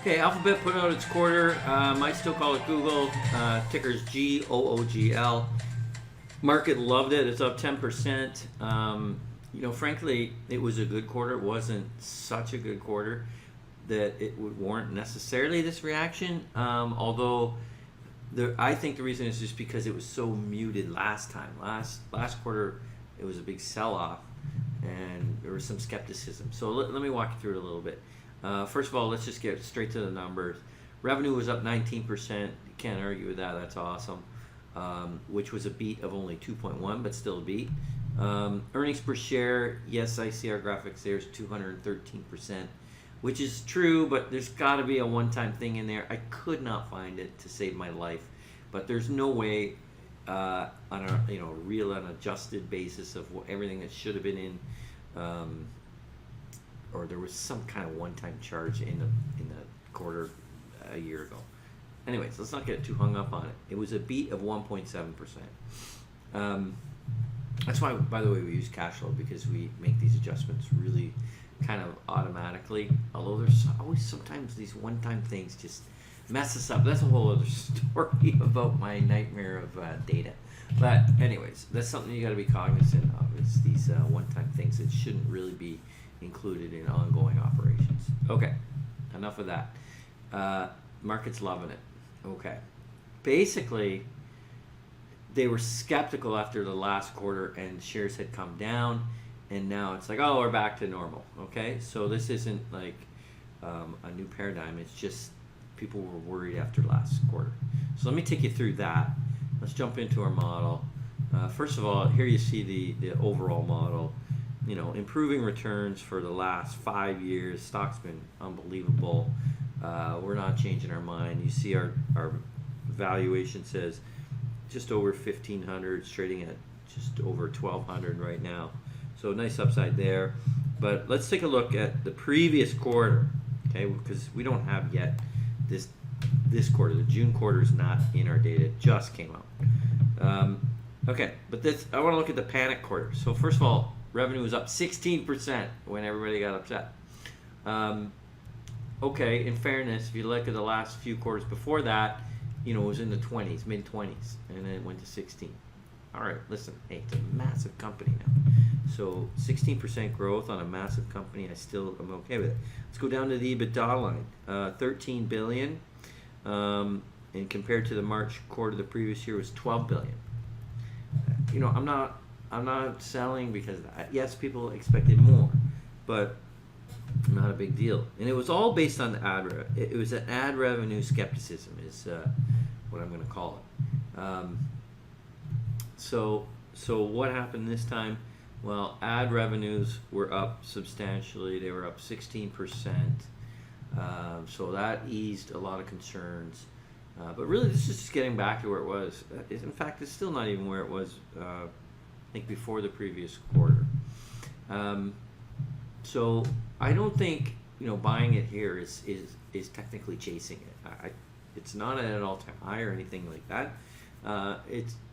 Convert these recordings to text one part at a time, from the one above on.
Okay, Alphabet put out its quarter. Might still call it Google. Ticker's GOOGL. Market loved it. It's up 10%. Frankly, it was a good quarter. It wasn't such a good quarter that it would warrant necessarily this reaction. Although, I think the reason is just because it was so muted last time. Last quarter, it was a big sell-off, and there was some skepticism. So let me walk you through it a little bit. First of all, let's just get straight to the numbers. Revenue was up 19%. You can't argue with that. That's awesome. Which was a beat of only 2.1, but still a beat. Earnings per share, yes, I see our graphics there, is 213%, which is true, but there's got to be a one-time thing in there. I could not find it to save my life, but there's no way on a real and adjusted basis of everything that should have been in, or there was some kind of one-time charge in the quarter a year ago. Anyways, let's not get too hung up on it. It was a beat of 1.7%. That's why, by the way, we use cash flow, because we make these adjustments really kind of automatically. Although there's always sometimes these one-time things just mess us up. That's a whole other story about my nightmare of data. But anyways, that's something you got to be cognizant of. It's these one-time things that shouldn't really be included in ongoing operations. Okay, enough of that. Market's loving it. Okay. Basically, they were skeptical after the last quarter and shares had come down, and now it's like, oh, we're back to normal. Okay, so this isn't like a new paradigm. It's just people were worried after last quarter. So let me take you through that. Let's jump into our model. First of all, here you see the overall model. Improving returns for the last 5 years. Stock's been unbelievable. We're not changing our mind. You see our valuation says just over 1,500. It's trading at just over 1,200 right now. So nice upside there. But let's take a look at the previous quarter, okay? Because we don't have yet this quarter. The June quarter is not in our data. It just came out. Okay, but I want to look at the panic quarter. So first of all, revenue was up 16% when everybody got upset. Okay, in fairness, if you look at the last few quarters before that, it was in the 20s, mid-20s, and then it went to 16. All right, listen, hey, it's a massive company now. So 16% growth on a massive company, I still am okay with it. Let's go down to the EBITDA line, $13 billion, and compared to the March quarter the previous year was $12 billion. I'm not selling because yes, people expected more, but not a big deal. And it was all based on the it was an ad revenue skepticism is what I'm going to call it. So what happened this time? Well, ad revenues were up substantially. They were up 16%. So that eased a lot of concerns. But really, this is just getting back to where it was. In fact, it's still not even where it was, I think, before the previous quarter. So I don't think buying it here is technically chasing it. It's not at an all-time high or anything like that.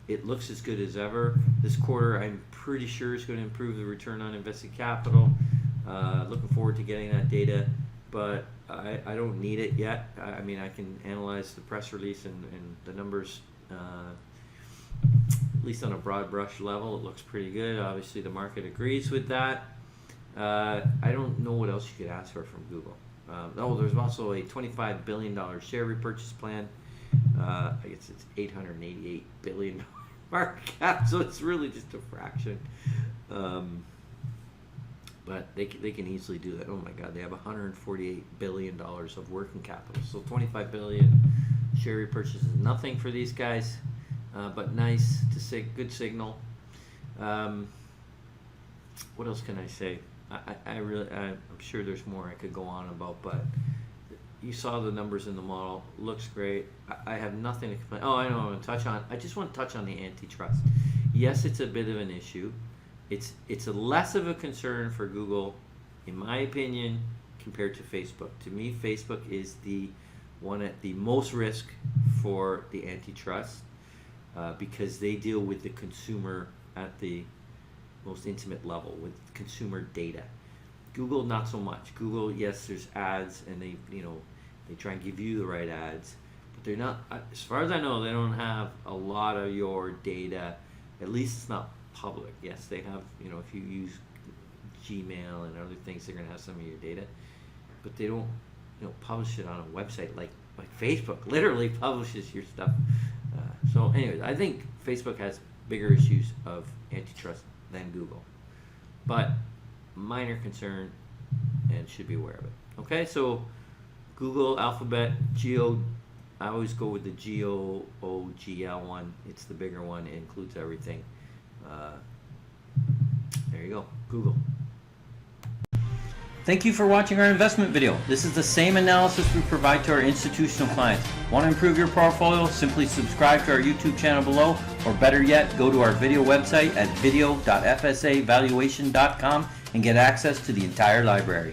It looks as good as ever. This quarter, I'm pretty sure is going to improve the return on invested capital. Looking forward to getting that data, but I don't need it yet. I mean, I can analyze the press release and the numbers. At least on a broad brush level, it looks pretty good. Obviously, the market agrees with that. I don't know what else you could ask for from Google. There's also a $25 billion share repurchase plan. I guess it's $888 billion market cap, so it's really just a fraction. But they can easily do that. Oh my God, they have $148 billion of working capital. So $25 billion share repurchase is nothing for these guys, but nice to say, good signal. What else can I say? I'm sure there's more I could go on about, but you saw the numbers in the model. Looks great. I have nothing to complain. Oh, I know. I just want to touch on the antitrust. Yes, it's a bit of an issue. It's less of a concern for Google, in my opinion, compared to Facebook. To me, Facebook is the one at the most risk for the antitrust because they deal with the consumer at the most intimate level with consumer data. Google, not so much. Google, yes, there's ads, and They try and give you the right ads, but they're not. As far as I know, they don't have a lot of your data. At least it's not public. Yes, they have. You know, if you use Gmail and other things, they're gonna have some of your data, but they don't, publish it on a website like Facebook. Literally publishes your stuff. So, anyways, I think Facebook has bigger issues of antitrust than Google, but minor concern, and should be aware of it. Okay, so Google, Alphabet, I always go with the GOOGL one. It's the bigger one. It includes everything. There you go, Google. Thank you for watching our investment video. This is the same analysis we provide to our institutional clients. Want to improve your portfolio? Simply subscribe to our YouTube channel below, or better yet, go to our video website at video.fsavaluation.com and get access to the entire library.